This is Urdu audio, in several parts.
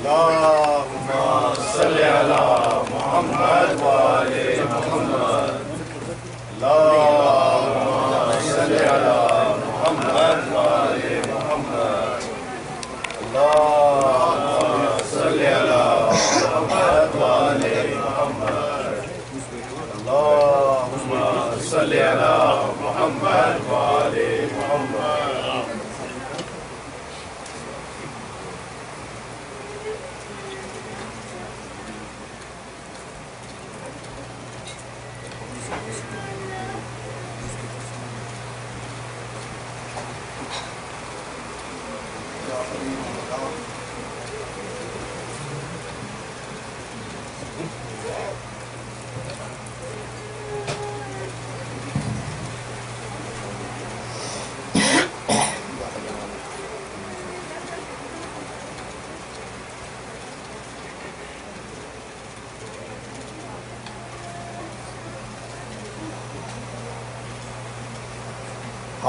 اللهم صل على محمد وآل محمد اللهم صل على محمد وآل محمد اللهم صل على محمد وآل محمد اللهم صل على محمد وآل محمد.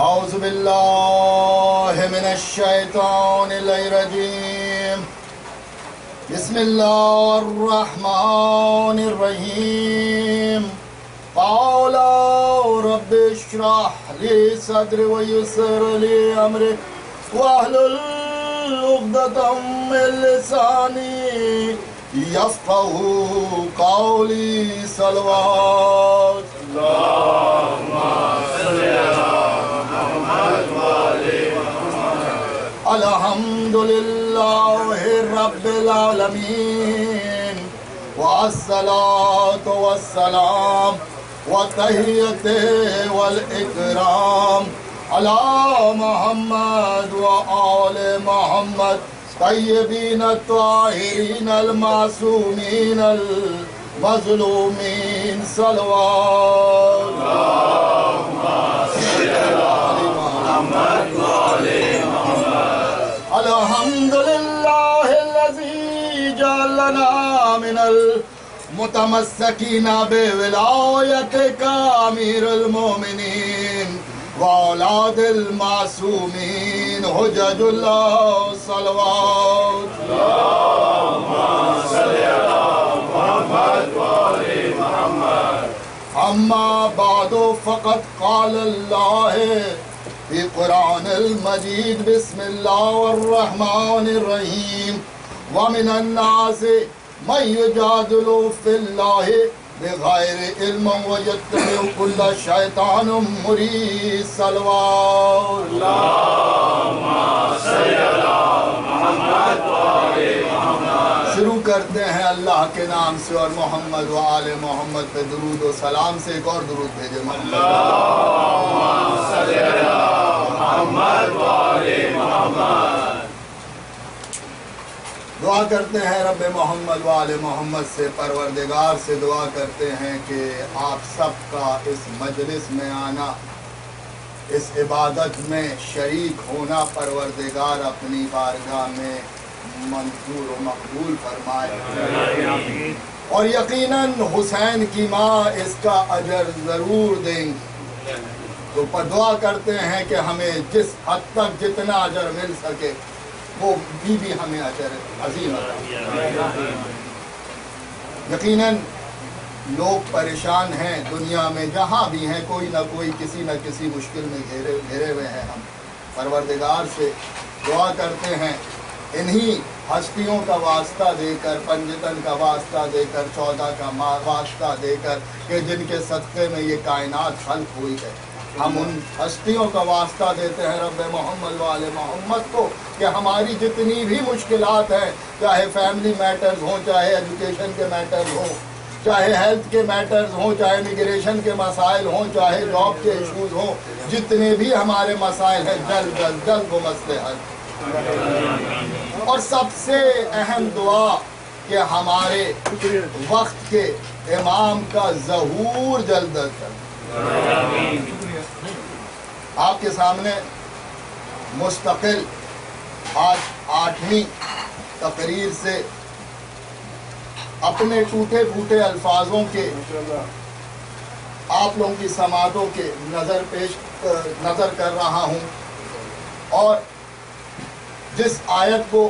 أعوذ بالله من الشيطان الرجيم. بسم الله الرحمن الرحيم. قال رب اشرح لي صدري ويسر لي أمري واحلل عقدة من لساني يفقهوا قولي. صلوات اللهم صل على محمد وآل محمد. الحمد لله رب العالمين والصلاة والسلام والتحية والإكرام على محمد وآل محمد طيبين الطاهرين المعصومين المظلومين. صلوات اللهم صل على محمد وآل محمد. الحمد لله الذي جعلنا من المتمسكين بولايتك أمير المؤمنين وأولاد المعصومين حجج الله. صلوات اللهم صل على محمد وآل محمد. أما بعد فقد قال الله في قرآن المجيد بسم الله الرحمن الرحيم ومن الناس من يجادل في الله بغير علم ويتبع كل شيطان مريد. صلوات اللهم صل على محمد وآل محمد. شروع کرتے ہیں اللہ کے نام سے اور محمد و آل محمد پہ درود و سلام سے. ایک اور درود بھیجے اللهم صل على محمد و آل محمد. دعا کرتے ہیں رب محمد و آل محمد سے, پروردگار سے دعا کرتے ہیں کہ آپ سب کا اس مجلس میں آنا, اس عبادت میں شریک ہونا پروردگار اپنی بارگاہ میں منظور و مقبول فرمائے. اور یقیناً حسین کی ماں اس کا اجر ضرور دیں گی. تو دعا کرتے ہیں کہ ہمیں جس حد تک جتنا اجر مل سکے وہ بھی ہمیں اجر عظیم عطا. یقیناً لوگ پریشان ہیں دنیا میں, جہاں بھی ہیں کوئی نہ کوئی کسی نہ کسی مشکل میں گھیرے ہوئے ہیں. ہم پروردگار سے دعا کرتے ہیں انہی ہستیوں کا واسطہ دے کر, پنجتن کا واسطہ دے کر, 14 کا واسطہ دے کر کہ جن کے صدقے میں یہ کائنات خلق ہوئی ہے, ہم ان ہستیوں کا واسطہ دیتے ہیں رب محمد و آل محمد کو کہ ہماری جتنی بھی مشکلات ہیں, چاہے فیملی میٹرز ہوں, چاہے ایجوکیشن کے میٹرز ہوں, چاہے ہیلتھ کے میٹرز ہوں, چاہے امیگریشن کے مسائل ہوں, چاہے جاب کے ایشوز ہوں, جتنے بھی ہمارے مسائل ہیں جلد از جلد وہ مسئلے حل. اور سب سے اہم دعا کہ ہمارے وقت کے امام کا ظہور جلد از جلد. آپ کے سامنے مستقل آج 8ویں تقریر سے اپنے ٹوٹے پھوٹے الفاظوں کے آپ لوگوں کی سماعتوں کے نظر کر رہا ہوں. اور جس آیت کو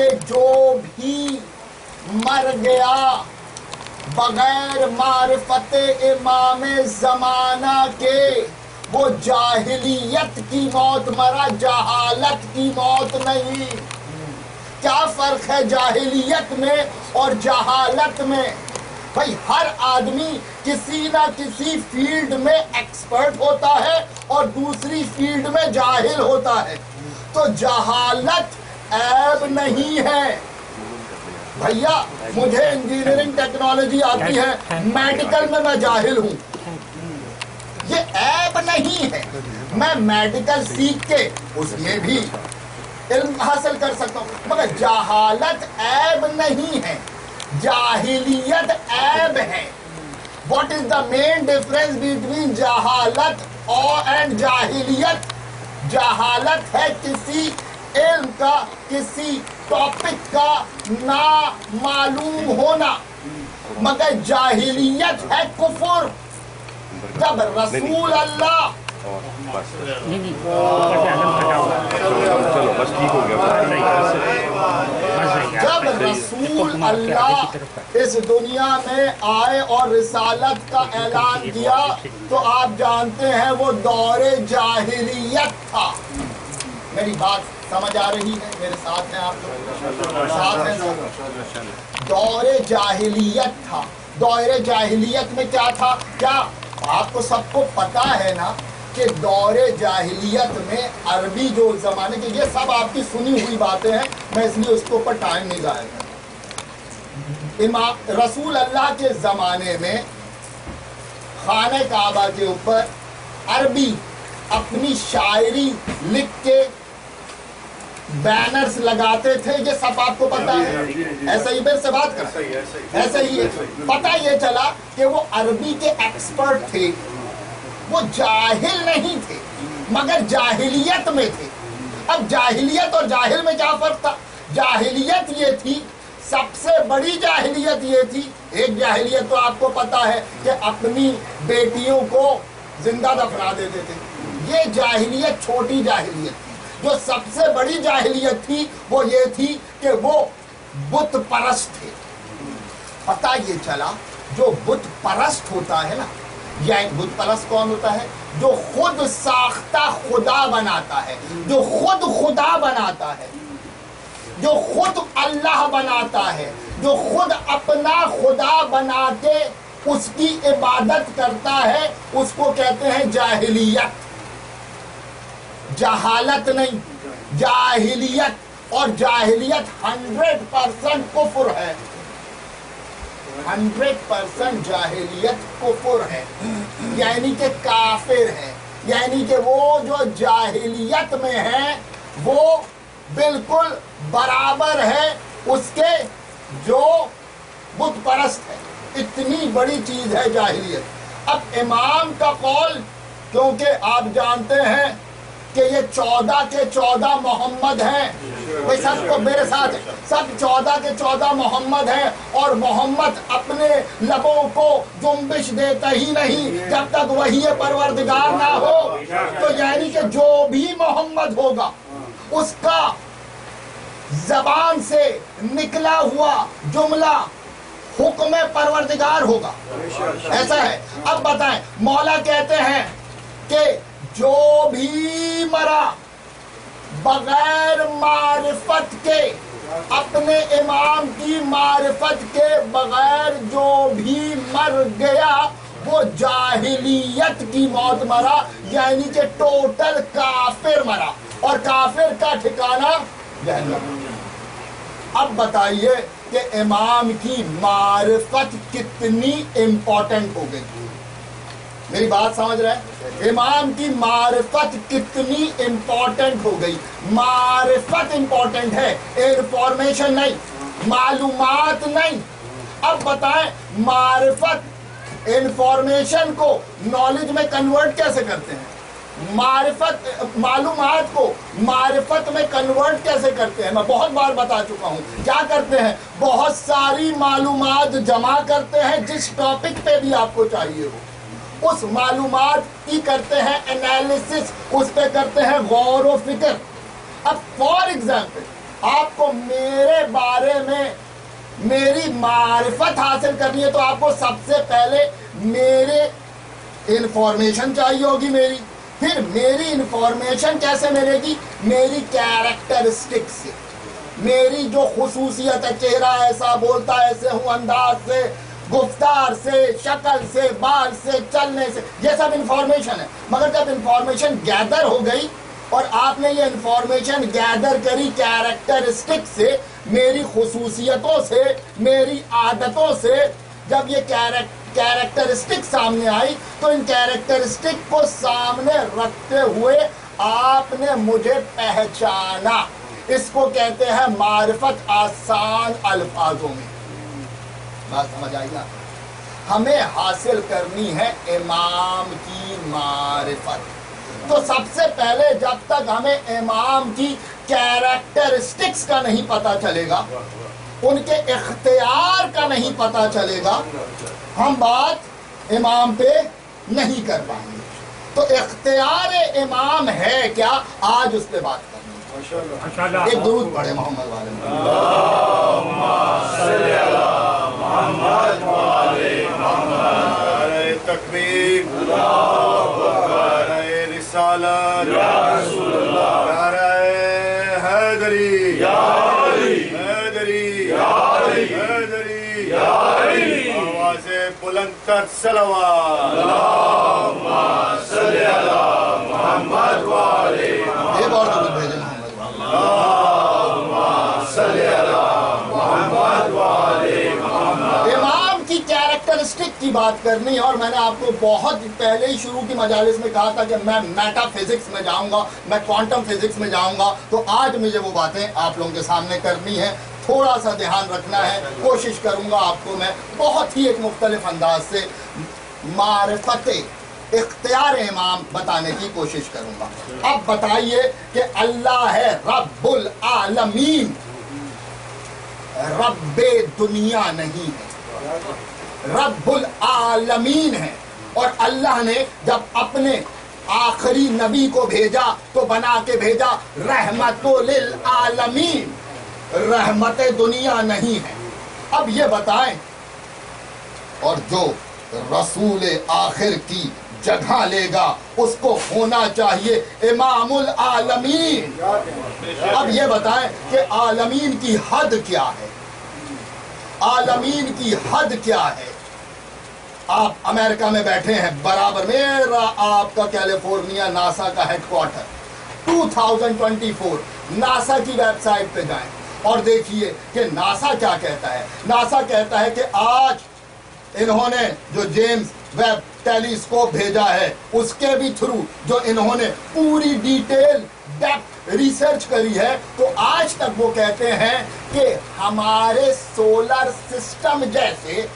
کہ جو بھی مر گیا بغیر معرفت امام زمانہ کے وہ جاہلیت کی موت مرا، جہالت کی موت نہیں۔ کیا فرق ہے جاہلیت میں اور جہالت میں؟ بھائی ہر آدمی کسی نہ کسی فیلڈ میں ایکسپرٹ ہوتا ہے اور دوسری فیلڈ میں جاہل ہوتا ہے، تو جہالت عیب نہیں ہے۔ بھیا مجھے انجینئرنگ ٹیکنالوجی آتی ہے، میڈیکل میں میں جاہل ہوں، یہ عیب نہیں ہے۔ میں میڈیکل سیکھ کے اس میں بھی علم حاصل کر سکتا ہوں، مگر جہالت عیب نہیں ہے، جاہلیت عیب ہے۔ What is the main difference between جہالت اینڈ جاہلیت؟ جہالت ہے کسی علم کا، کسی ٹاپک کا نا معلوم ہونا، مگر جاہلیت ہے کفر۔ جب رسول اللہ جب رسول اللہ اس دنیا میں آئے اور رسالت کا اعلان کیا تو آپ جانتے ہیں وہ دور جاہلیت تھا۔ میری بات سمجھ آ رہی ہے؟ میرے ساتھ ہیں آپ لوگ؟ ساتھ ہیں؟ دور جاہلیت تھا۔ دور جاہلیت میں کیا تھا؟ کیا آپ کو سب کو پتا ہے نا کہ دور جاہلیت میں عربی جو زمانے کے، یہ سب آپ کی سنی ہوئی باتیں ہیں، میں اس لیے اس کے اوپر ٹائم نہیں ضائع کرتا۔ امام رسول اللہ کے زمانے میں خانہ کعبہ کے اوپر عربی اپنی شاعری لکھ کے بینرز لگاتے تھے، یہ سب آپ کو پتا ہے۔ ایسا ہی میرے سے بات کر، ایسا ہی پتا یہ چلا کہ وہ عربی کے ایکسپرٹ تھے، وہ جاہل نہیں تھے مگر جاہلیت میں تھے۔ اب جاہلیت اور جاہل میں کیا فرق تھا؟ جاہلیت یہ تھی، سب سے بڑی جاہلیت یہ تھی، ایک جاہلیت تو آپ کو پتا ہے کہ اپنی بیٹیوں کو زندہ دفنا دیتے تھے، یہ جاہلیت چھوٹی جاہلیت تھی۔ جو سب سے بڑی جاہلیت تھی وہ یہ تھی کہ وہ بت پرست تھے۔ پتہ یہ چلا جو بت پرست ہوتا ہے نا، یعنی بت پرست کون ہوتا ہے؟ جو خود ساختہ خدا بناتا ہے، جو خود خدا بناتا ہے، جو خود اللہ بناتا ہے، جو خود اپنا خدا بنا کے اس کی عبادت کرتا ہے، اس کو کہتے ہیں جاہلیت۔ جہالت نہیں، جاہلیت۔ اور جاہلیت 100% کفر ہے، 100% جاہلیت کفر ہے، یعنی کہ کافر ہے، یعنی کہ وہ جو جاہلیت میں ہے وہ بالکل برابر ہے اس کے جو بت پرست ہے۔ اتنی بڑی چیز ہے جاہلیت۔ اب امام کا قول، کیونکہ آپ جانتے ہیں کہ یہ 14 کے 14 محمد ہیں، وہ سب کو میرے ساتھ سب 14 کے 14 محمد ہیں، اور محمد اپنے لبوں کو جنبش دیتا ہی نہیں جب تک وحی پروردگار نہ ہو۔ تو یعنی کہ جو بھی محمد ہوگا اس کا زبان سے نکلا ہوا جملہ حکم پروردگار ہوگا، ایسا ہے۔ اب بتائیں، مولا کہتے ہیں کہ جو بھی مرا بغیر معرفت کے، اپنے امام کی معرفت کے بغیر جو بھی مر گیا وہ جاہلیت کی موت مرا، یعنی کہ ٹوٹل کافر مرا، اور کافر کا ٹھکانہ جہنم۔ اب بتائیے کہ امام کی معرفت کتنی امپورٹنٹ ہو گئی؟ میری بات سمجھ رہے ہیں؟ امام کی معرفت کتنی امپورٹنٹ ہو گئی؟ معرفت امپورٹنٹ ہے، انفارمیشن نہیں، معلومات نہیں۔ اب بتائیں معرفت انفارمیشن کو نالج میں کنورٹ کیسے کرتے ہیں؟ معلومات کو معرفت میں کنورٹ کیسے کرتے ہیں؟ میں بہت بار بتا چکا ہوں۔ کیا کرتے ہیں؟ بہت ساری معلومات جمع کرتے ہیں جس ٹاپک پہ بھی آپ کو چاہیے ہو، اس معلومات کی کرتے ہیں انالیسس، اس پہ کرتے ہیں غور و فکر۔ اب فار ایگزامپل آپ کو میرے بارے میں میری معرفت حاصل کرنی ہے تو آپ کو سب سے پہلے میرے انفارمیشن چاہیے ہوگی میری. پھر میری انفارمیشن کیسے ملے گی؟ میری کیریکٹرسٹک سے، میری جو خصوصیت ہے، چہرہ ایسا، بولتا ایسے ہوں، انداز سے، گفتار سے، شکل سے، بال سے، چلنے سے، یہ سب انفارمیشن ہے. مگر جب انفارمیشن گیدر ہو گئی اور آپ نے یہ انفارمیشن گیدر کری کیریکٹرسٹک سے، میری خصوصیتوں سے، میری عادتوں سے، جب یہ کیریکٹرسٹک سامنے آئی تو ان کیریکٹرسٹک کو سامنے رکھتے ہوئے آپ نے مجھے پہچانا. اس کو کہتے ہیں معرفت آسان الفاظوں میں. بات سمجھ آئی نا؟ ہمیں حاصل کرنی ہے امام کی معرفت. تو سب سے پہلے جب تک ہمیں امام کی کیریکٹرسٹکس کا نہیں پتا چلے گا، ان کے اختیار کا نہیں پتا چلے گا، ہم بات امام پہ نہیں کر پائیں گے. تو اختیار امام ہے کیا؟ آج اس پہ بات کریں. ایک درود پڑھے محمد والے میں. اللہم صلی علی محمد والے محمد. نعرہ تکبیر، اللہ اکبر. نعرہ رسالت، یا رسول اللہ. نعرہ حیدری، یا علی. حیدری، یا علی. حیدری، یا علی. آواز بلند تر صلوات. اللہم صلی علی محمد والے محمد. ایک اور درود بھیجے محمد. امام کی کیریکٹرسٹک کی بات کرنی. اور میں نے آپ کو بہت پہلے ہی شروع کی مجالس میں کہا تھا کہ میں میٹا فزکس میں جاؤں گا، میں کوانٹم فزکس میں جاؤں گا. تو آج مجھے وہ باتیں آپ لوگوں کے سامنے کرنی ہے. تھوڑا سا دھیان رکھنا ہے. کوشش کروں گا آپ کو میں بہت ہی ایک مختلف انداز سے معرفت اختیار امام بتانے کی کوشش کروں گا. اب بتائیے کہ اللہ ہے رب العالمین، رب دنیا نہیں ہے، رب العالمین ہے. اور اللہ نے جب اپنے آخری نبی کو بھیجا تو بنا کے بھیجا رحمت للعالمین، رحمت دنیا نہیں ہے. اب یہ بتائیں، اور جو رسول آخر کی جگہ لے گا اس کو ہونا چاہیے امام العالمین. اب یہ بتائیں کہ عالمین کی حد کیا ہے؟ عالمین کی حد کیا ہے؟ آپ امریکہ میں بیٹھے ہیں، برابر میرا آپ کا کیلیفورنیا ناسا کا ہیڈ کوارٹر. 2024 ناسا کی ویب سائٹ پہ جائیں اور دیکھیے کہ ناسا کیا کہتا ہے. ناسا کہتا ہے کہ آج انہوں نے جو جیمز ویب ٹیلیسکوپ بھیجا ہے اس کے بھی تھرو جو انہوں نے پوری ڈیٹیل ڈیپتھ ریسرچ کری ہے، تو آج تک وہ کہتے ہیں کہ ہمارے سولر سسٹم جیسے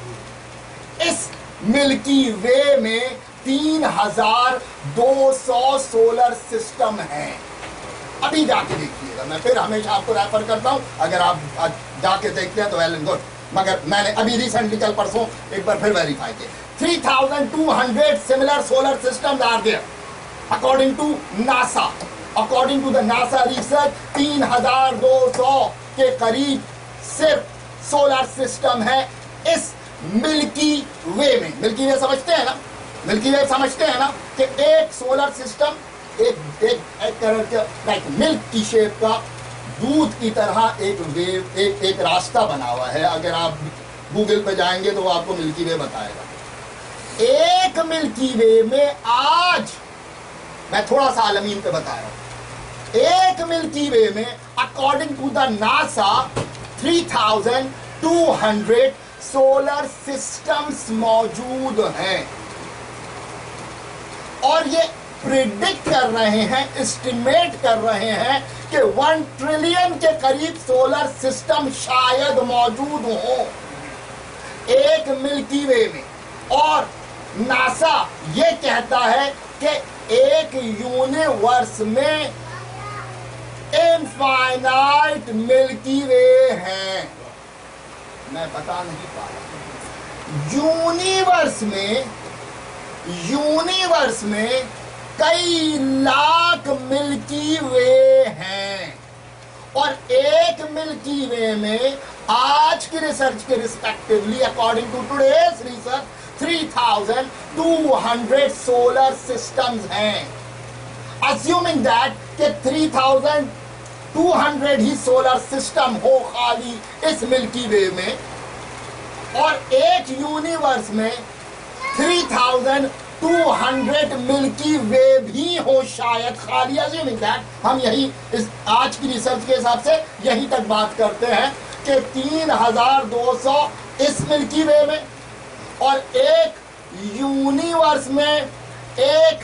اس ملکی وے میں 3200 سولر سسٹم ہیں. ابھی جا کے دیکھیے گا. میں پھر ہمیشہ آپ کو ریفر کرتا ہوں، اگر آپ جا کے دیکھتے ہیں تو ویل اینڈ گڈ. مگر میں نے ابھی ریسنٹلی کل پرسوں ایک بار پھر ویریفائی کیا. 3200 similar solar systems are there according to NASA. According to the NASA research 3200 کے قریب صرف سولر سسٹم ہے اس ملکی وے میں. ملکی وے سمجھتے ہیں نا؟ ملکی وے سمجھتے ہیں نا کہ ایک سولر سسٹم ایک ملک کی شیپ کا دودھ کی طرح ایک راستہ بنا ہوا ہے. اگر آپ گوگل پہ جائیں گے تو وہ آپ کو ملکی وے بتائے گا. ایک ملکی وے میں آج میں تھوڑا سا عالمین پہ بتا رہا ہوں. ایک ملکی وے میں according to the NASA 3200 solar systems موجود ہیں. اور یہ پریڈکٹ کر رہے ہیں، اسٹیمیٹ کر رہے ہیں کہ 1 ٹریلین کے قریب سولر سسٹم شاید موجود ہوں ایک ملکی وے میں. اور ناسا یہ کہتا ہے کہ ایک یونیورس میں انفائنائٹ ملکی وے ہیں. میں بتا نہیں پا رہا. یونیورس میں کئی لاکھ ملکی وے ہیں. اور ایک ملکی وے میں آج کی ریسرچ کے respectively according to today's research 3200 solar systems ہیں. assuming that کہ 3200 ہی سولر سسٹم ہو خالی اس ملکی وے میں، اور ایک یونیورس میں 3200 ملکی وے بھی ہو شاید خالی. assuming that ہم یہی اس آج کی ریسرچ کے حساب سے یہی تک بات کرتے ہیں کہ 3200 اس ملکی وے میں اور ایک یونیورس میں، ایک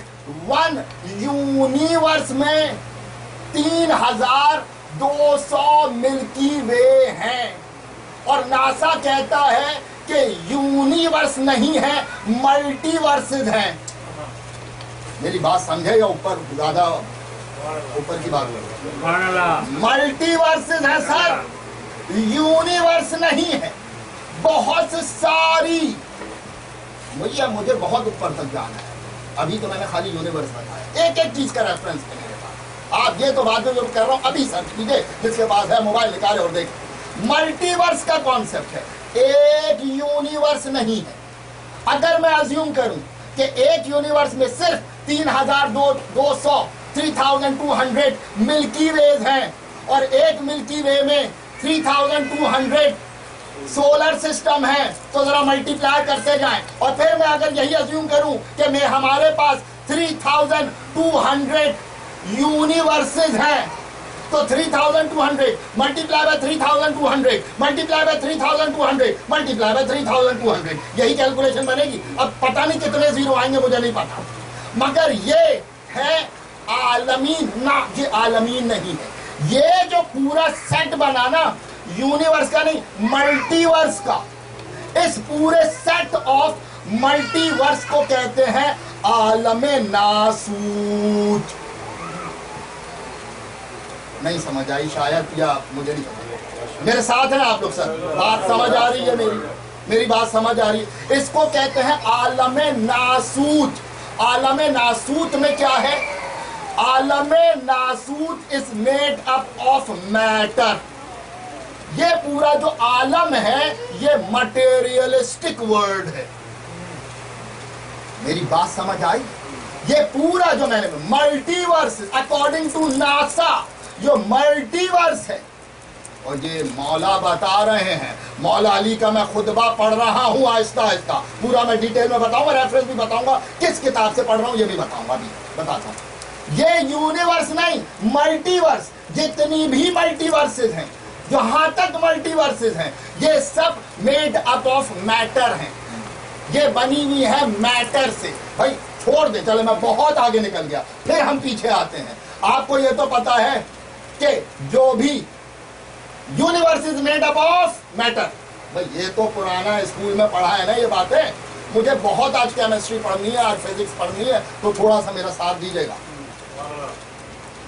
ون یونیورس میں 3200 ملکی وے ہیں. اور ناسا کہتا ہے کہ یونیورس نہیں ہے، ملٹی ورسز ہیں. میری بات سمجھے یا اوپر زیادہ اوپر کی بات کرو؟ ملٹی ورسز ہیں سر، یونیورس نہیں ہے. بہت ساری مجھے بہت اوپر تک جانا ہے. ابھی تو میں نے خالی یونیورس بتایا، ایک ایک چیز کا ریفرنس ہے میرے پاس. آپ یہ تو بعد میں جو کر رہا ہوں ابھی سرچ کیجیے، جس کے پاس ہے موبائل نکالے اور دیکھیں. ملٹی ورس کا کانسیپٹ ہے، ایک یونیورس نہیں ہے. اگر میں ازیوم کروں کہ ایک یونیورس میں صرف 3200 ملکی ویز ہیں اور ایک ملکی وے میں 3200 سولر سسٹم ہے، تو ذرا ملٹی پلائی کرتے جائیں. اور پھر میں اگر یہی ازیوم کروں کہ ہمارے پاس 3200 یونیورسز ہیں، تو 3200 multi ply by 3200 multi ply by 3200 multi ply by 3200، یہی کیلکولیشن بنے گی. اب پتہ نہیں کتنے زیرو آئیں گے، مجھے نہیں پتا، مگر یہ ہے عالمین. نہ، یہ عالمین نہیں ہے. یہ جو پورا سیٹ بنانا یونیورس کا نہیں، ملٹی ورس کا، اس پورے سیٹ آف ملٹی ورس کو کہتے ہیں عالم ناسوت. نہیں سمجھ آئی شاید، یا مجھے نہیں سمجھ. میرے ساتھ ہیں آپ لوگ سر؟ بات سمجھ آ رہی ہے؟ میری بات سمجھ آ رہی ہے؟ اس کو کہتے ہیں عالم ناسوت. عالم ناسوت میں کیا ہے؟ عالم ناسوت is made up of matter. یہ پورا جو عالم ہے یہ مٹیریلسٹک ورڈ ہے. میری بات سمجھ آئی؟ یہ پورا جو میں نے multiverse according to NASA جو ملٹی ورس ہے، اور یہ مولا بتا رہے ہیں. مولا علی کا میں خطبہ پڑھ رہا ہوں آہستہ آہستہ، پورا میں ڈیٹیل میں بتاؤں گا، ریفرنس بھی بتاؤں گا، کس کتاب سے پڑھ رہا ہوں یہ بھی بتاؤں گا. ابھی بتاتا ہوں. یہ یونیورس نہیں، ملٹی ورس، جتنی بھی ملٹی ورسز ہیں، جہاں تک ملٹی ورسز ہیں، یہ سب میڈ اپ آف میٹر ہیں. یہ بنی ہوئی ہے میٹر سے. بھائی چھوڑ دیں، چلے میں بہت آگے نکل گیا، پھر ہم پیچھے آتے ہیں. آپ کو یہ تو پتا ہے کہ جو بھی universe is made up of metre. بھائی یہ تو پرانا اسکول میں پڑھا ہے نا یہ باتیں. مجھے بہت آج کیمسٹری پڑھنی ہے، آج فزکس پڑھنی ہے، تو تھوڑا سا میرا ساتھ دیجیے گا.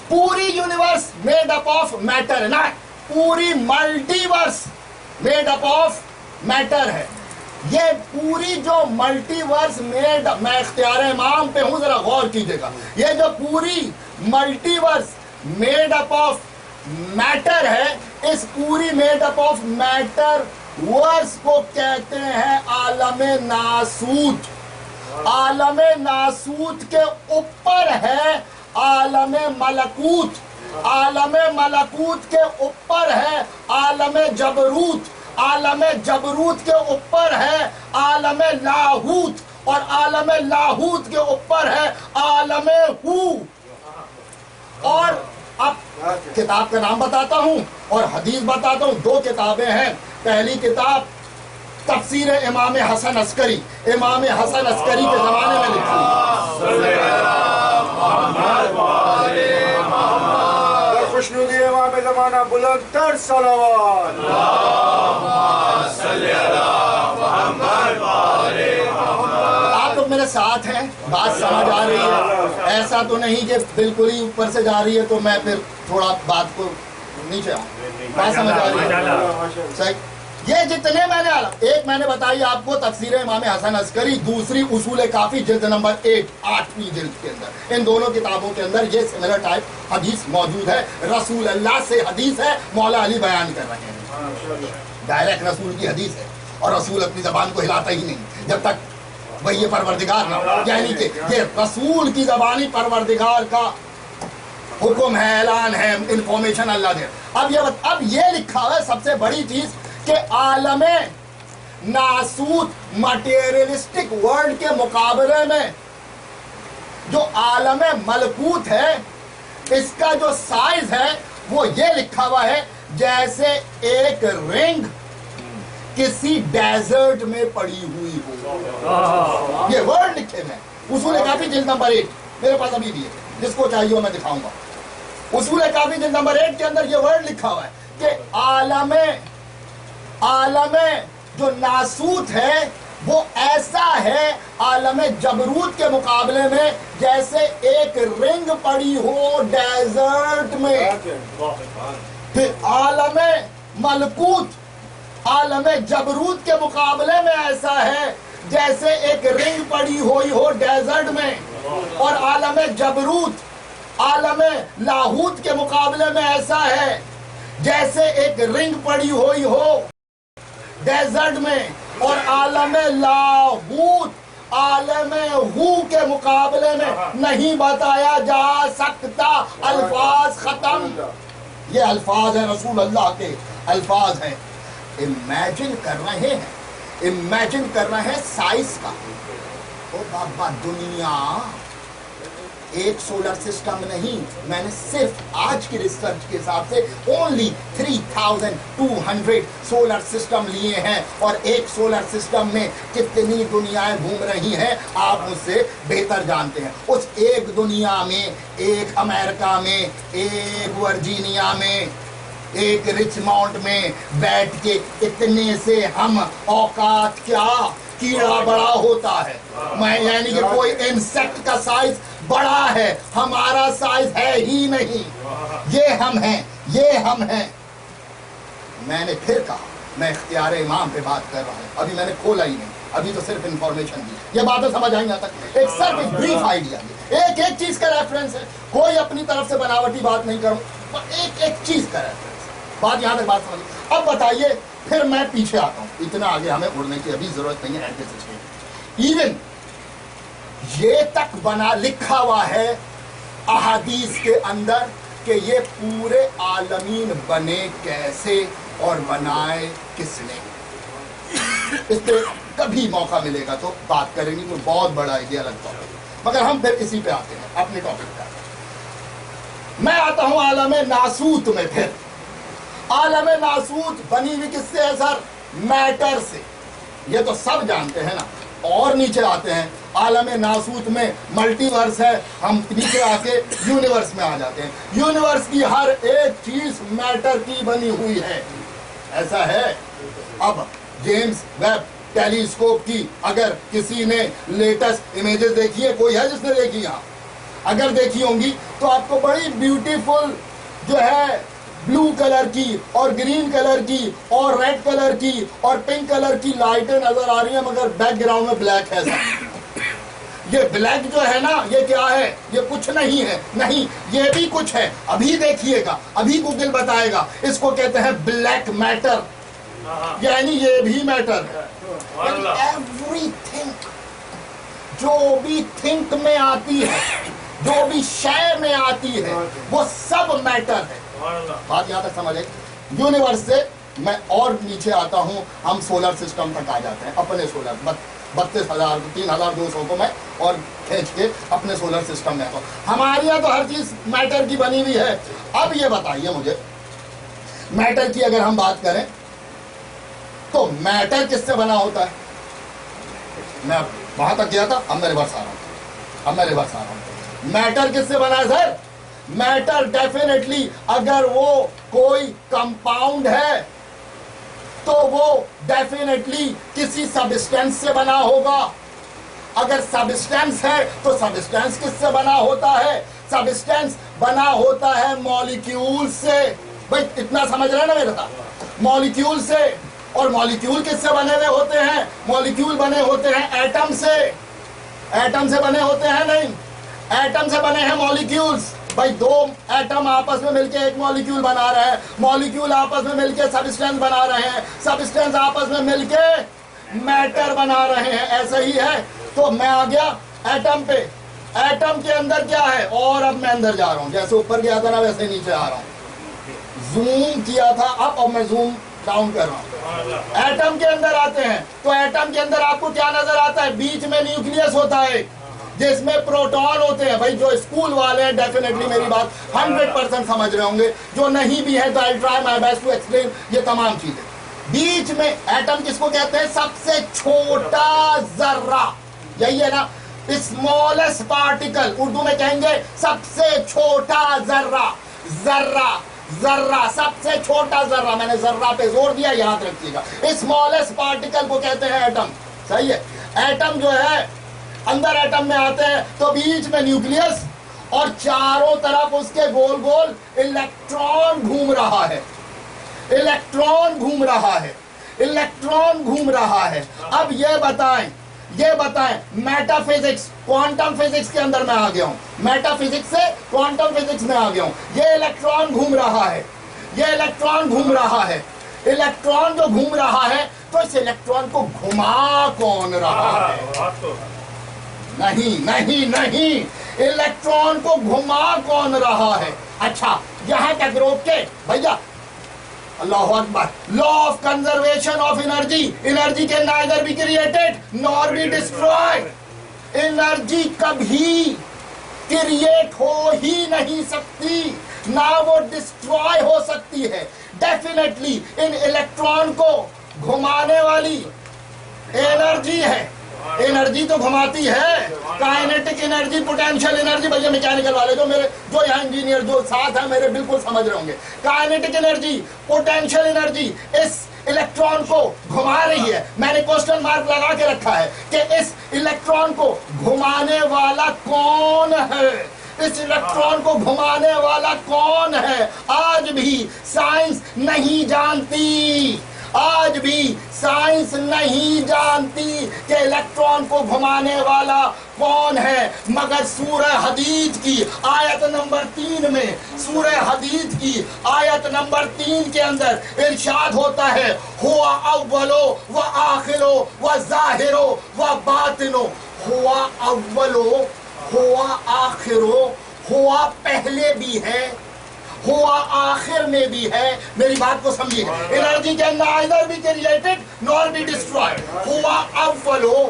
پوری universe made up of matter ہے نا، پوری multiverse made up of matter ہے. یہ پوری جو ملٹی ورس میڈ، میں اختیار امام پہ ہوں، ذرا غور کیجیے گا. یہ جو پوری multiverse made up of matter ہے، اس پوری made up of matter verse کو کہتے ہیں عالم ناسوت. عالم ناسوت کے اوپر ہے عالم ملکوت. عالم ملکوت کے اوپر ہے عالم جبروت. عالم جبروت کے اوپر ہے عالم لاہوت، اور عالم لاہوت کے اوپر ہے عالم ہو. اور اب کتاب کا نام بتاتا ہوں اور حدیث بتاتا ہوں. دو کتابیں ہیں. پہلی کتاب تفسیر امام حسن عسکری، امام حسن عسکری کے زمانے میں لکھی. خوشنودی امام زمانہ بلند تر صلوات. آپ لوگ میرے ساتھ ہیں؟ بات سمجھ آ رہی ہے؟ ایسا تو نہیں کہ بالکل ہی اوپر سے جا رہی ہے تو میں پھر تھوڑا بات کو نیچے آؤں. بات سمجھ آ رہی ہے؟ صحیح. یہ جتنے میں نے ایک میں نے بتائی آپ کو تفسیر امام حسن عسکری، دوسری اصول کافی جلد نمبر 8ویں جلد کے اندر، ان دونوں کتابوں کے اندر یہ سملر ٹائپ حدیث موجود ہے. رسول اللہ سے حدیث ہے، مولا علی بیان کر رہے ہیں، ڈائریکٹ رسول کی حدیث ہے، اور رسول اپنی زبان کو ہلاتا ہی نہیں جب تک وہی پروردگار نہ ہو، یعنی کہ یہ رسول کی زبانی پروردگار کا حکم ہے، اعلان ہے، انفارمیشن اللہ دے. اب یہ لکھا ہے سب سے بڑی چیز کہ عالم ناسوت مٹیریلسٹک ورلڈ کے مقابلے میں جو عالم ملکوت ہے اس کا جو سائز ہے وہ یہ لکھا ہوا ہے جیسے ایک رنگ کسی ڈیزرٹ میں پڑی ہوئی ہو. یہ ورڈ لکھے میں اصول کافی جلد نمبر 8 میرے پاس ابھی بھی ہے، جس کو چاہیے میں دکھاؤں گا. اصول کافی جلد نمبر 8 کے اندر یہ ورڈ لکھا ہوا ہے کہ عالم جو ناسوت ہے وہ ایسا ہے عالم جبروت کے مقابلے میں جیسے ایک رنگ پڑی ہو ڈیزرٹ میں. پھر عالم ملکوت عالم جبروت کے مقابلے میں ایسا ہے جیسے ایک رنگ پڑی ہوئی ہو ڈیزرٹ میں. اور عالم جبروت عالم لاہوت کے مقابلے میں ایسا ہے جیسے ایک رنگ پڑی ہوئی ہو ڈیزرٹ میں. اور عالم لاہوت عالم ہو کے مقابلے میں نہیں بتایا جا سکتا. الفاظ ختم. یہ الفاظ ہیں رسول اللہ کے الفاظ ہیں. امیجن کر رہے ہیں سائز کا. او بابا دنیا ایک سولر سسٹم نہیں، میں نے صرف آج کی ریسرچ کے حساب سے only 3200 سولر سسٹم لیے ہیں، اور ایک سولر سسٹم میں کتنی دنیایں گھوم رہی ہیں آپ مجھ سے بہتر جانتے ہیں. اس ایک دنیا میں، ایک امریکہ میں، ایک ورجینیا میں، ایک رچ ماؤنٹ میں بیٹھ کے اتنے سے ہم اوقات کیا کیڑا بڑا ہوتا ہے. میں یعنی کہ کوئی انسیکٹ کا سائز بڑا ہے، ہمارا سائز ہے ہی نہیں. یہ ہم ہیں. میں نے پھر کہا میں اختیار امام پہ بات کر رہا ہوں، ابھی میں نے کھولا ہی نہیں، ابھی تو صرف انفارمیشن دی. یہ باتیں سمجھ آئیں گے تک ایک صرف بریف آئیڈیا، ایک چیز کا ریفرنس ہے. کوئی اپنی طرف سے بناوٹی بات نہیں کروں، ایک چیز کا ریفرنس. بات یہاں تک بات سمجھ. اب بتائیے پھر میں پیچھے آتا ہوں، اتنا آگے ہمیں اڑنے کی ابھی ضرورت نہیں ہے. ایون یہ تک لکھا ہوا ہے احادیث کے اندر کہ یہ پورے عالمین بنے کیسے اور بنائے کس نے. اس پہ کبھی موقع ملے گا تو بات کریں گے، تو بہت بڑا آئیڈیا لگتا ہے. مگر ہم پھر اسی پہ آتے ہیں، اپنے ٹاپک پہ. میں آتا ہوں عالم ناسوت میں. پھر عالم ناسوت بنی ہوئی کس سے ہے سر؟ میٹر سے. یہ تو سب جانتے ہیں نا. اور نیچے آتے ہیں عالم ناسوت میں ملٹی ورس ہے، ہم نیچے آ کے یونیورس میں آ جاتے ہیں. یونیورس کی ہر ایک چیز میٹر کی بنی ہوئی ہے. ایسا ہے. اب جیمز ویب ٹیلیسکوپ کی اگر کسی نے لیٹسٹ امیجز دیکھی ہے، کوئی ہے جس نے دیکھی؟ یہاں اگر دیکھی ہوں گی تو آپ کو بڑی بیوٹیفل جو ہے بلو کلر کی اور گرین کلر کی اور ریڈ کلر کی اور پنک کلر کی لائٹیں نظر آ رہی ہیں، مگر بیک گراؤنڈ میں بلیک ہے سر. یہ بلیک جو ہے نا، یہ کیا ہے؟ یہ کچھ نہیں ہے. نہیں، یہ بھی کچھ ہے. ابھی دیکھیے گا، ابھی گوگل بتائے گا. اس کو کہتے ہیں بلیک میٹر، یعنی یہ بھی میٹر ہے. ایوری تھنک جو بھی تھنک میں آتی ہے، جو بھی شے میں آتی ہے، وہ سب میٹر ہے. بات یہاں تک سمجھے. یونیورس سے میں اور نیچے آتا ہوں، ہم سولر سسٹم تک آ جاتے ہیں. اپنے سولر 32,000 3,200 کو میں اور کھینچ کے اپنے سولر سسٹم میں آتا ہوں. ہمارے یہاں تو ہر چیز میٹر کی بنی ہوئی ہے. اب یہ بتائیے مجھے، میٹر کی اگر ہم بات کریں تو میٹر کس سے بنا ہوتا ہے؟ میں وہاں تک گیا تھا، اب میں ریورس آ رہا ہوں. میٹر کس سے بنا ہے سر؟ میٹر ڈیفینیٹلی اگر وہ کوئی کمپاؤنڈ ہے تو وہ ڈیفینیٹلی کسی سبسٹینس سے بنا ہوگا. اگر سبسٹینس ہے تو سبسٹینس کس سے بنا ہوتا ہے؟ سبسٹینس بنا ہوتا ہے مالیکیول سے. بھائی اتنا سمجھ رہے ہیں نا میرے ساتھ؟ مالیکیول سے. اور مالیکیول کس سے بنے ہوئے ہوتے ہیں؟ مالیکیول بنے ہوتے ہیں ایٹم سے. ایٹم سے بنے ہوتے ہیں نہیں, ایٹم سے بنے ہیں مالیکیولز. بھائی دو ایٹم آپس میں مل کے ایک مالیکیول بنا رہے ہیں, مالیکیول آپس میں مل کے سبسٹینس بنا رہے ہیں, سبسٹینس آپس میں مل کے میٹر بنا رہے ہیں. ایسا ہی ہے. تو میں آ گیا ایٹم پہ. ایٹم کے اندر کیا ہے؟ اور اب میں اندر جا رہا ہوں, جیسے اوپر گیا تھا نا ویسے نیچے آ رہا ہوں. زوم کیا تھا اب, اور میں زوم ڈاؤن کر رہا ہوں. ایٹم کے اندر آتے ہیں تو ایٹم کے اندر آپ کو کیا نظر آتا ہے؟ بیچ میں نیوکلیس ہوتا ہے جس میں پروٹون ہوتے ہیں. بھائی جو اسکول والے ہیں ڈیفینیٹلی میری بات 100% سمجھ رہے ہوں گے, جو نہیں بھی ہے تو I'll try my best to explain یہ تمام چیزیں. بیچ میں ایٹم کس کو کہتے ہیں؟ سب سے چھوٹا ذرہ. یہی ہے نا, اسمالسٹ پارٹیکل. اردو میں کہیں گے سب سے چھوٹا ذرہ. ذرہ, ذرہ, سب سے چھوٹا ذرہ. میں نے ذرہ پہ زور دیا, یاد رکھیے گا. اسمالسٹ پارٹیکل کو کہتے ہیں ایٹم. صحیح ہے. ایٹم جو ہے اندر ایٹم میں آتے ہیں تو بیچ میں نیوکلیس اور چاروں طرف اس کے گول گول الیکٹران گھوم رہا ہے. الیکٹران گھوم رہا ہے. الیکٹران گھوم رہا ہے. اب یہ بتائیں میٹا فزکس, کوانٹم فزکس کے اندر میں آ گیا ہوں. میٹا فزکس سے کوانٹم فزکس میں آ گیا ہوں. یہ الیکٹران گھوم رہا ہے. یہ الیکٹران گھوم رہا ہے. الیکٹران جو گھوم رہا ہے تو اس الیکٹران کو گھما کون رہا ہے؟ نہیں نہیں نہیں, الیکٹران کو گھما کون رہا ہے؟ اچھا یہاں تک روک کے بھیا, اللہ اکبر. Law of conservation of energy. Energy کے neither be created nor be destroyed. Energy کبھی کریٹ ہو ہی نہیں سکتی, نہ وہ ڈسٹرائے ہو سکتی ہے. ڈیفینیٹلی ان الیکٹران کو گھمانے والی انرجی ہے. انرجی تو گھماتی ہے. Kinetic energy, potential energy. بھیا میکینیکل والے جو یہاں انجینئر جو ساتھ ہیں میرے بالکل سمجھ رہے ہوں گے. کائنیٹک انرجی, پوٹینشیل انرجی اس الیکٹران کو گھما رہی ہے. میں نے کوسچن مارک لگا کے رکھا ہے کہ اس الیکٹران کو گھمانے والا کون ہے؟ اس الیکٹران کو گھمانے والا کون ہے؟ آج بھی سائنس نہیں جانتی. آج بھی سائنس نہیں جانتی کہ الیکٹران کو گھمانے والا کون ہے. مگر سورہ حدید کی آیت نمبر 3 میں, سورہ حدید کی آیت نمبر 3 کے اندر ارشاد ہوتا ہے, ہوا اولو و آخرو و ظاہرو و باطنو. ہوا اولو, ہوا آخرو, ہوا پہلے بھی ہے, ہوا آخر میں بھی ہے. میری بات کو سمجھیے. Energy can neither be created nor be destroyed. ہوا اولو,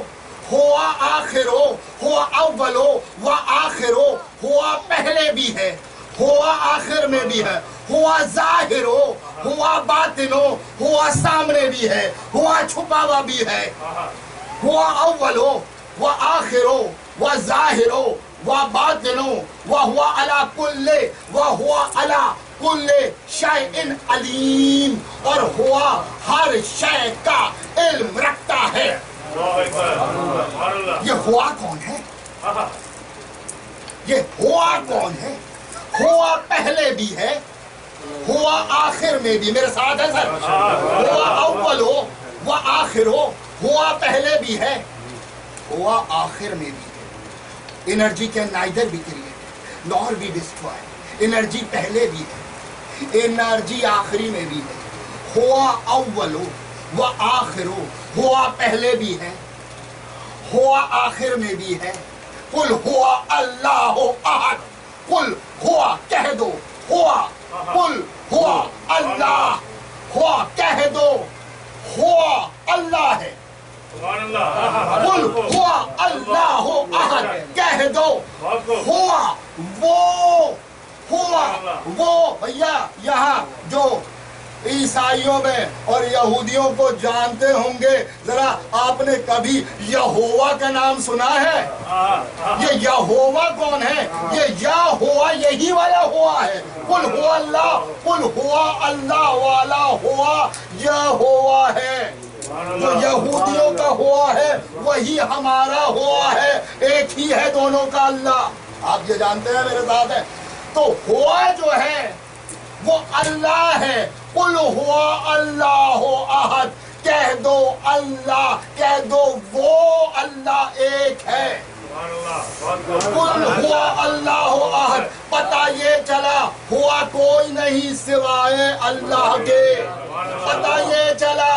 ہوا آخرو, ہوا اولو و آخرو, ہوا پہلے بھی ہے, ہوا آخر میں بھی ہے. ہوا ظاہرو, ہوا باطنو, ہوا سامنے بھی ہے, ہوا چھپا ہوا بھی ہے. ہوا اولو و آخرو و ظاہرو وباطنو وہو علی کل وہو علی کل شیء علیم. اور ہوا ہر شے کا علم رکھتا ہے. یہ ہوا کون ہے؟ یہ ہوا کون ہے؟ ہوا پہلے بھی ہے, ہوا آخر میں بھی. میرے ساتھ ہے سر؟ ہوا اول ہو وہ آخر ہو, ہوا پہلے بھی ہے, ہوا آخر میں بھی ہے. انرجی کے نائدر بھی کریٹ نور بھی ڈسٹرائے. انرجی پہلے بھی ہے, انرجی آخری میں بھی ہے. ہوا اول ہو وہ آخر ہو, ہوا پہلے بھی ہے, ہوا آخر میں بھی ہے. قل ہوا اللہ احد, قل ہوا کہہ دو, ہوا قل ہوا اللہ, ہوا کہہ دو, ہوا اللہ ہے. قل ہوا اللہ احد, کہہ دو ہوا وہ, ہوا وہ. بھیا یہاں جو عیسائیوں میں اور یہودیوں کو جانتے ہوں گے, ذرا آپ نے کبھی یہوہ کا نام سنا ہے؟ یہ یہوہ کون ہے؟ یہ یہوہ یہی والا ہوا ہے. قل ہوا اللہ, قل ہوا اللہ والا ہوا یہوہ ہے. جو یہودیوں کا ہوا ہے وہی ہمارا ہوا ہے, ایک ہی ہے دونوں کا اللہ. آپ یہ جانتے ہیں, میرے ساتھ ہے. تو ہوا جو ہے وہ اللہ ہے. قل ہوا اللہ احد, کہہ دو اللہ، کہہ دو وہ اللہ ایک ہے۔ قل ہوا اللہ احد، پتہ یہ چلا ہوا کوئی نہیں سوائے اللہ کے، پتہ یہ چلا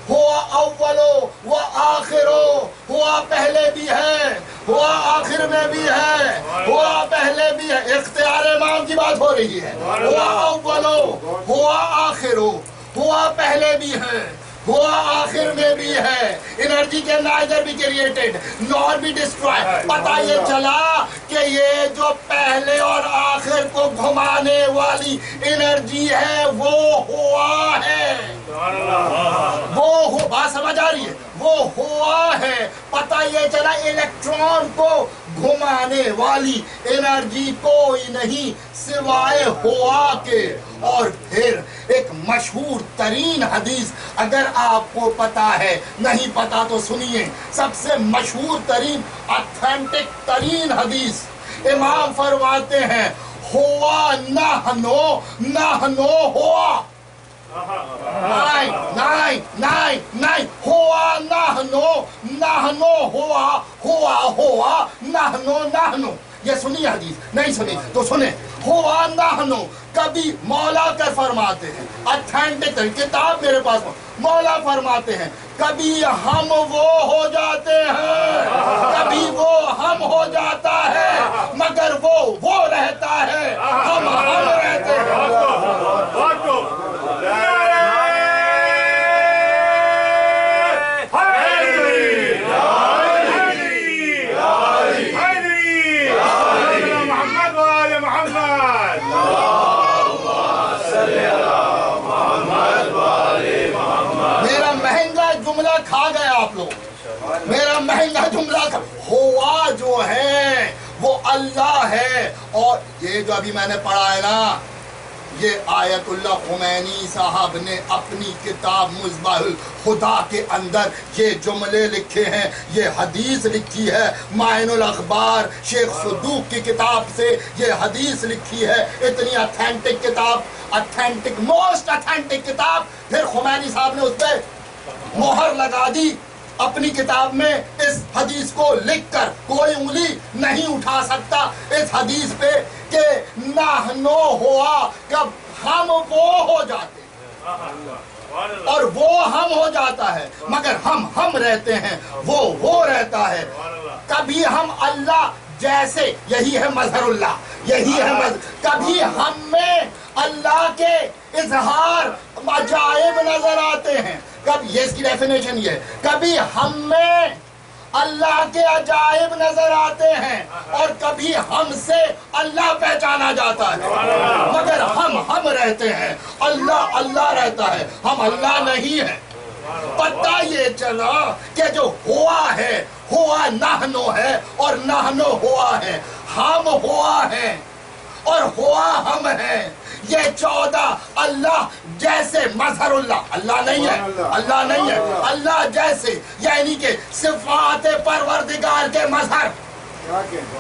ہوا اولو و آخرو، ہوا پہلے بھی ہے، ہوا آخر میں بھی ہے، ہوا پہلے بھی ہے، اختیار امام کی بات ہو رہی ہے۔ ہوا اولو، ہوا آخرو، ہوا پہلے بھی ہے، ہوا آخر میں بھی ہے۔ انرجی کے نائدر بھی کریٹڈ نور بھی ڈسٹرائے۔ پتہ یہ چلا کہ یہ جو پہلے اور آخر کو گھمانے والی انرجی ہے وہ ہوا ہے، وہ بات سمجھ آ رہی ہے، وہ ہوا ہے۔ پتہ یہ چلا الیکٹران کو گھمانے والی انرجی کوئی نہیں سوائے ہوا کے۔ اور پھر ایک مشہور ترین حدیث اگر آپ کو پتا ہے، نہیں پتا تو سنیے، سب سے مشہور ترین اتھینٹک ترین حدیث، امام فرماتے ہیں ہوا نحنو، نحنو ہوا، نہیں ہوا نحنو، نحنو ہوا، ہوا ہوا، نحنو نحنو۔ یہ سنی حدیث، نہیں سنی تو سنیں۔ ہوا نحنو، کبھی مولا کا فرماتے ہیں، اتھینٹک کتاب میرے پاس، مولا فرماتے ہیں کبھی ہم وہ ہو جاتے ہیں، کبھی وہ ہم ہو جاتا ہے، مگر وہ رہتا ہے، ہم رہتے ہیں۔ کھا گئے آپ لوگ، میرا مہنگا جملہ تھا۔ ہوا جو ہے وہ اللہ ہے، اور یہ جو ابھی میں نے پڑھا ہے نا، یہ آیت اللہ خمینی صاحب نے اپنی کتاب مصباح الخدا کے اندر یہ جملے لکھے ہیں، یہ حدیث لکھی ہے۔ معین الاخبار شیخ صدوق کی کتاب سے یہ حدیث لکھی ہے، اتنی اتھینٹک کتاب، اتھینٹک موسٹ اتھینٹک کتاب۔ پھر خمینی صاحب نے اس پہ مہر لگا دی اپنی کتاب میں، اس حدیث کو لکھ کر کوئی انگلی نہیں اٹھا سکتا اس حدیث پہ کہ نحنو ہوا، کب ہم وہ ہو جاتے ہیں اور وہ ہم ہو جاتا ہے، مگر ہم رہتے ہیں، وہ رہتا ہے۔ کبھی ہم اللہ جیسے، یہی ہے مظہر اللہ، یہی ہے کبھی ہم میں اللہ کے اظہار عجائب نظر آتے ہیں، کبھی یہ اس کی ڈیفینیشن یہ ہے، کبھی ہم میں اللہ کے عجائب نظر آتے ہیں اور کبھی ہم سے اللہ پہچانا جاتا ہے، مگر ہم رہتے ہیں، اللہ رہتا ہے، ہم اللہ نہیں ہے۔ پتہ یہ چلا کہ جو ہوا ہے، ہوا نحنو ہے اور نحنو ہوا ہے، ہم ہوا ہے اور ہوا ہم ہیں۔ یہ 14 اللہ جیسے مظہر اللہ نہیں ہے، اللہ نہیں ہے، اللہ جیسے، یعنی کہ صفات پروردگار کے مظہر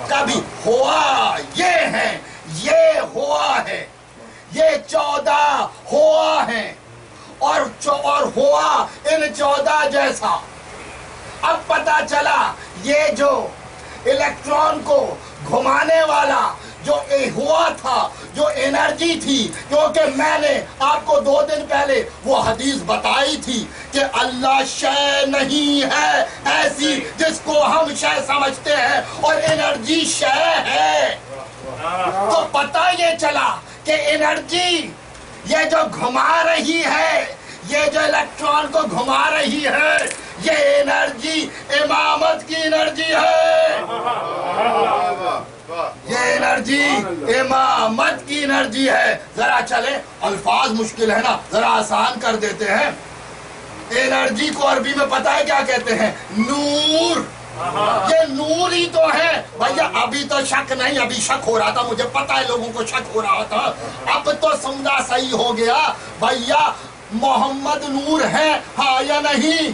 کبھی ہوا یہ ہیں، یہ ہوا ہے، یہ 14 ہوا ہیں اور ہوا ان 14 جیسا۔ اب پتا چلا یہ جو الیکٹران کو گھمانے والا جو ہوا تھا، جو انرجی تھی، کیونکہ میں نے آپ کو 2 دن پہلے وہ حدیث بتائی تھی کہ اللہ شے نہیں ہے ایسی جس کو ہم شے سمجھتے ہیں، اور انرجی شے ہے۔ تو پتہ یہ چلا کہ انرجی یہ جو گھما رہی ہے، یہ جو الیکٹران کو گھما رہی ہے، یہ انرجی امامت کی انرجی ہے، یہ انرجی امامت کی انرجی ہے۔ ذرا چلیں، الفاظ مشکل ہے نا، ذرا آسان کر دیتے ہیں۔ انرجی کو عربی میں پتہ ہے کیا کہتے ہیں؟ نور۔ یہ نور ہی تو ہے بھیا۔ ابھی تو شک نہیں، ابھی شک ہو رہا تھا، مجھے پتا ہے لوگوں کو شک ہو رہا تھا، اب تو سمجھا صحیح ہو گیا بھیا۔ محمد نور ہے ہاں یا نہیں؟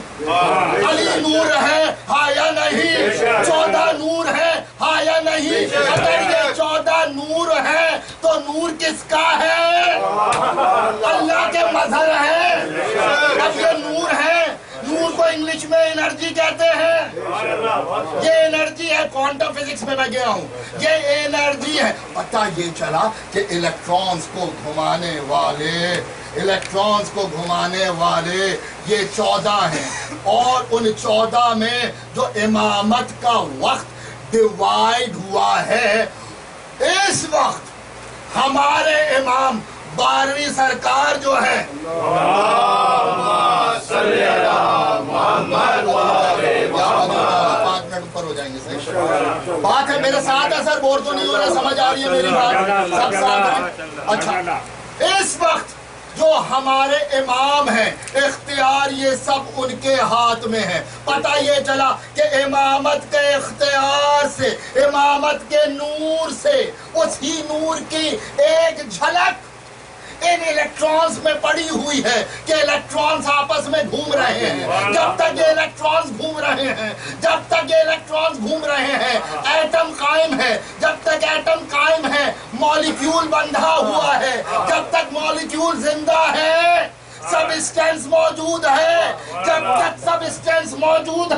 علی نور ہے ہاں یا نہیں؟ 14 نور ہے ہاں یا نہیں؟ اگر یہ 14 نور ہے تو نور کس کا ہے؟ اللہ کے مظہر ہے۔ اب یہ نور ہے انرجی کہتے ہیں. یہ انرجی ہے. کوانٹم فزکس میں گیا ہوں. یہ انرجی ہے. پتہ یہ چلا کہ الیکٹرانز کو گھمانے والے یہ 14 ہیں, اور ان 14 میں جو امامت کا وقت ڈیوائیڈ ہوا ہے, اس وقت ہمارے امام 12ویں سرکار جو ہے, اوپر ہو جائیں گے. بات ہے میرے ساتھ ہے سر, بور تو نہیں ہو رہا, سمجھ آ رہی ہے میری بات سب ساتھ. اچھا, اس وقت جو ہمارے امام ہیں, اختیار یہ سب ان کے ہاتھ میں ہے. پتہ یہ چلا کہ امامت کے اختیار سے, امامت کے نور سے, اسی نور کی ایک جھلک ان الیکٹرانز میں پڑی ہوئی ہے کہ الیکٹرانز آپس میں گھوم رہے ہیں. جب تک یہ الیکٹرانز گھوم رہے ہیں ایٹم قائم ہے. جب تک ایٹم قائم ہے مالیکیول بندھا ہوا ہے. جب تک مالیکیول زندہ ہے سبسٹینس موجود ہے. جب تک سبسٹینس موجود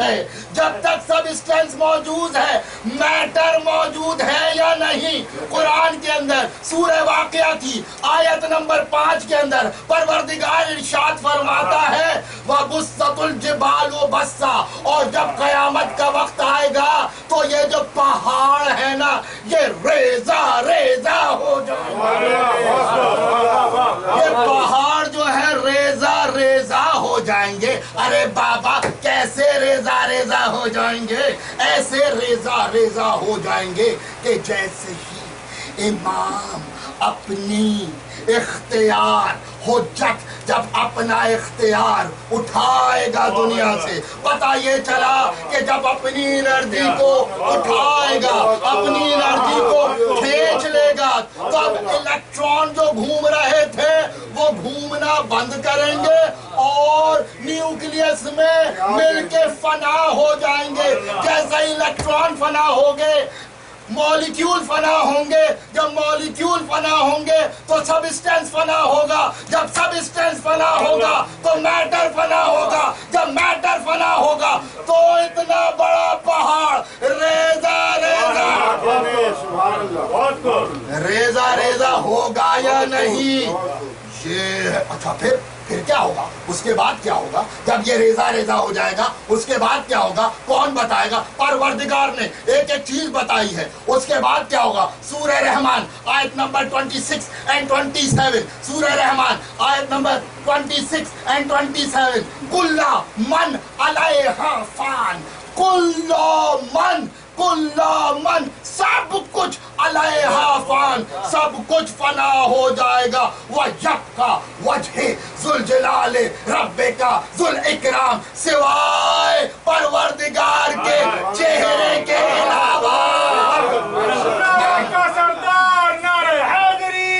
ہے میٹر موجود ہے یا نہیں. قرآن کے اندر سورہ واقعہ کی آیت نمبر 5 کے اندر پروردگار ارشاد فرماتا ہے وَبُسَّتُ الْجِبَالُ بَسًّا, اور جب قیامت کا وقت آئے گا تو یہ جو پہاڑ ہے نا یہ ریزہ ہو جائیں گے. یہ پہاڑ جو ہے ریزہ ہو جائیں گے. ارے بابا کیسے ریزہ ہو جائیں گے؟ ایسے ریزہ ہو جائیں گے کہ جیسے ہی امام اپنی اختیار حجت جب اپنا اختیار اٹھائے گا دنیا سے, پتہ یہ چلا کہ جب اپنی انرجی کو اٹھائے گا, اپنی انرجی کو کھینچ لے گا, تب الیکٹران جو گھوم رہے تھے وہ گھومنا بند کریں گے اور نیوکلیس میں مل کے فنا ہو جائیں گے. جیسے الیکٹران فنا ہو گئے مالیکیول فنا ہوں گے. جب مالیکیول فنا ہوں گے تو سبسٹینس فنا ہوگا. جب سبسٹینس فنا ہوگا تو میٹر فنا ہوگا. جب میٹر فنا ہوگا تو اتنا بڑا پہاڑ ریزہ ہوگا یا نہیں؟ یہ اچھا پھر کیا ہوگا؟ اس کے بعد کیا ہوگا؟ جب یہ ریزہ ہو جائے گا اس کے بعد کیا ہوگا؟ کون بتائے گا؟ پروردگار نے ایک چیز بتائی ہے. اس کے بعد کیا ہوگا؟ سورہ رحمان آیت نمبر 26 and 27. سورہ رحمان آیت نمبر 26 and 27. کل من علیہا فان, کل من سب کچھ علیہا فان, سب کچھ فنا ہو جائے گا. وَيَبْقَى وَجْهِ ذُو الْجَلَالِ رَبِّكَ ذُو الْإِكْرَامِ, سوائے پروردگار کے چہرے کے علاوہ. کا سردار نعرہ حیدری,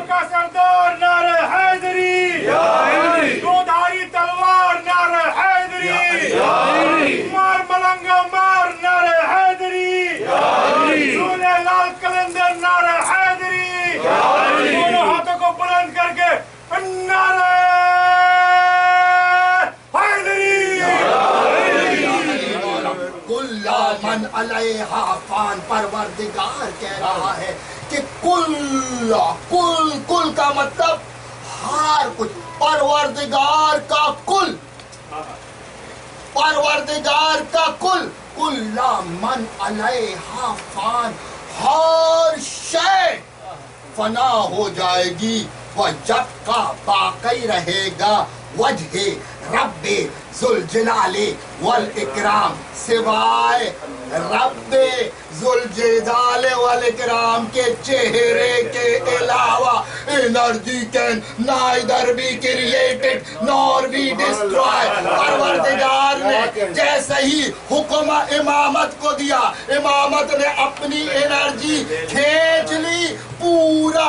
کا سردار نعرہ حیدری, دودھاری تلوار نعرہ حیدری, مار ملنگا مار نعرہ حیدری, سونے لال کلندر نعرہ حیدری, دونوں ہاتھوں کو بلند کر کے نعرہ حیدری. کل من علیہا فان, پروردگار کہہ رہا ہے کہ کل کا مطلب ہر کچھ. پروردگار کا کل, کل من علیہا فان, ہر شے فنا ہو جائے گی. وجب کا باقی رہے گا وجہ رب ذو الجلال والاکرام, سوائے رب ذو الجلال والاکرام کے چہرے کے علاوہ. Energy can neither be created nor be destroyed. پروردگار نے جیسے ہی حکم امامت کو دیا, امامت نے اپنی انرجی کھینچ لی, پورا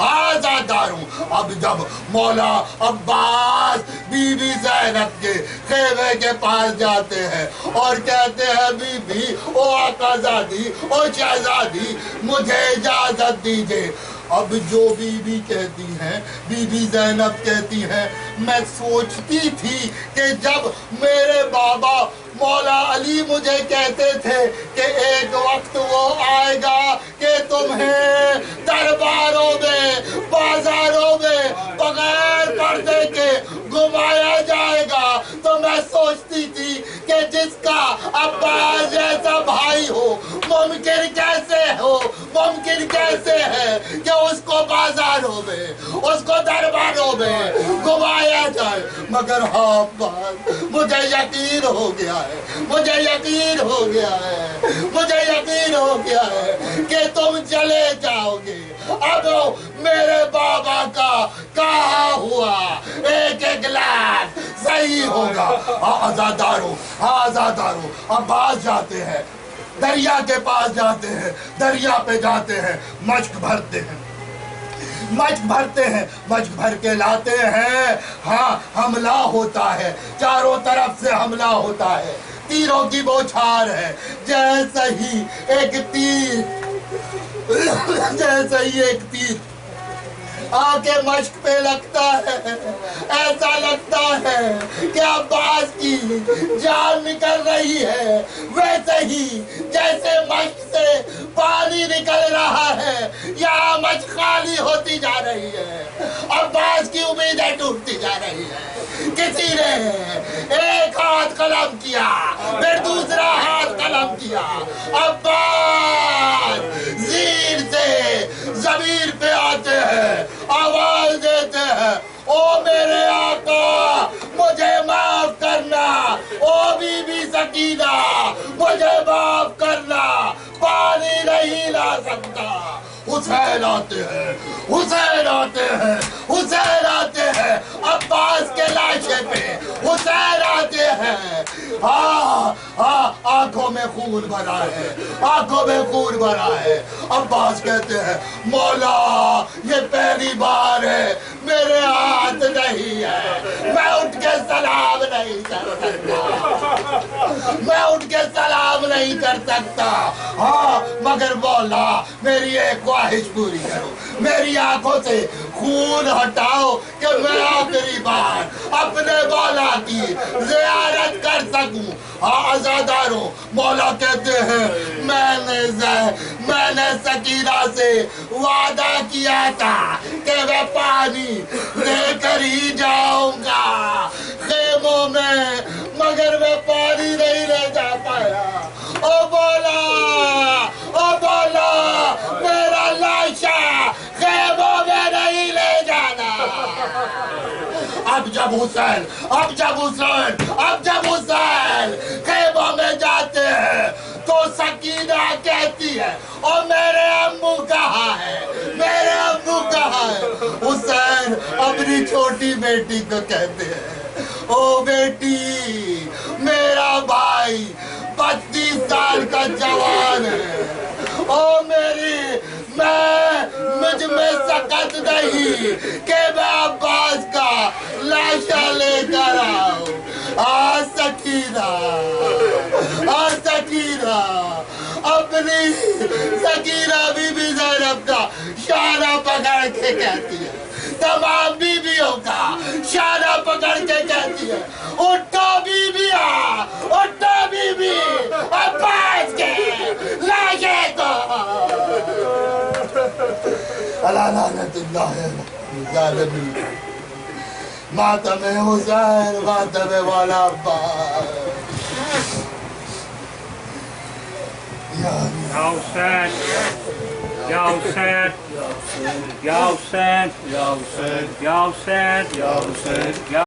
آزادار ہوں. اب جب مولا عباس بی بی زینب کے خیمے کے پاس جاتے ہیں اور کہتے ہیں بی بی او آقازادی او شہزادی مجھے اجازت دیجئے. اب جو بی بی کہتی ہیں بی بی زینب کہتی ہیں میں سوچتی تھی کہ جب میرے بابا مولا علی مجھے کہتے تھے کہ ایک وقت وہ آئے گا کہ تمہیں درباروں میں بازاروں میں بغیر پردے کے گھمایا جائے گا، تو میں سوچتی تھی کہ جس کا عباس جیسا بھائی ہو ممکن کیسے ہے کہ اس کو بازاروں میں اس کو درباروں میں گھمایا جائے. مگر ہاں عباس مجھے یقین ہو گیا ہے کہ تم چلے جاؤ گے. اب میرے بابا کا کہا ہوا ایک گلاس صحیح ہوگا. آزادارو عباس جاتے ہیں دریا کے پاس جاتے ہیں، دریا پہ جاتے ہیں، مشک بھرتے ہیں، مشک بھر کے لاتے ہیں. ہاں حملہ ہوتا ہے، چاروں طرف سے حملہ ہوتا ہے، تیروں کی بوچھار ہے. جیسے ہی ایک تیر آ کے مشک پہ لگتا ہے، ایسا لگتا ہے کہ عباس کی جان نکل رہی ہے. ویسے ہی جیسے مشک سے پانی نکل رہا ہے یہاں مشک خالی ہوتی جا رہی ہے، عباس کی امیدیں ٹوٹتی جا رہی ہے. کسی نے ایک ہاتھ قلم کیا، پھر دوسرا ہاتھ قلم کیا. عباس زیر سے زمین پہ آتے ہیں، آواز دیتے ہیں او میرے آقا مجھے معاف کرنا، او بی بی سکینہ مجھے معاف کرنا، پانی نہیں لا سکتا. حسین آتے ہیں عباس کے لاشے پہ، حسین آتے ہیں. آنکھوں میں خون بھرا ہے. عباس کہتے ہیں مولا یہ پہلی بار ہے، میرے ہاتھ نہیں ہے، میں اٹھ کے سلام نہیں کر سکتا. ہاں مگر مولا میری ایک خواہش پوری کرو، میری آنکھوں سے خون ہٹاؤ کہ میں آخری بار اپنے مولا کی زیارت کر سکوں. آزاداروں مولا کہتے ہیں میں نے سکینہ سے وعدہ کیا تھا کہ میں پانی لے کر ہی جاؤں گا خیموں میں، مگر میں پانی نہیں لے جا پایا. او مولا میرا لاشا خیموں میں نہیں لے جانا. اب جب حسین خیموں میں جاتے ہیں تو سکینہ کہتی ہے اور میرے ابو کہاں ہے. حسین اپنی چھوٹی بیٹی کو کہتے ہیں او بیٹی میرا بھائی 32 سال کا جوان ہے، او مجھ میں سکت نہیں کہ میں عباس کا لاشا لے کر آؤں. سکینہ اپنی بی بی زینب کا شانہ پکڑ کے کہتی ہے، تمام بیویوں کا شانہ پکڑ کے کہتی ہے اٹھو بیوی عباس کے لاشے کو. لعنت اللہ ظالمین. ماتم حسین، ماتم والا عباس. Ya Hussein, Ya Hussein, Ya Hussein, Ya Hussein, Ya Hussein, Ya Hussein, Ya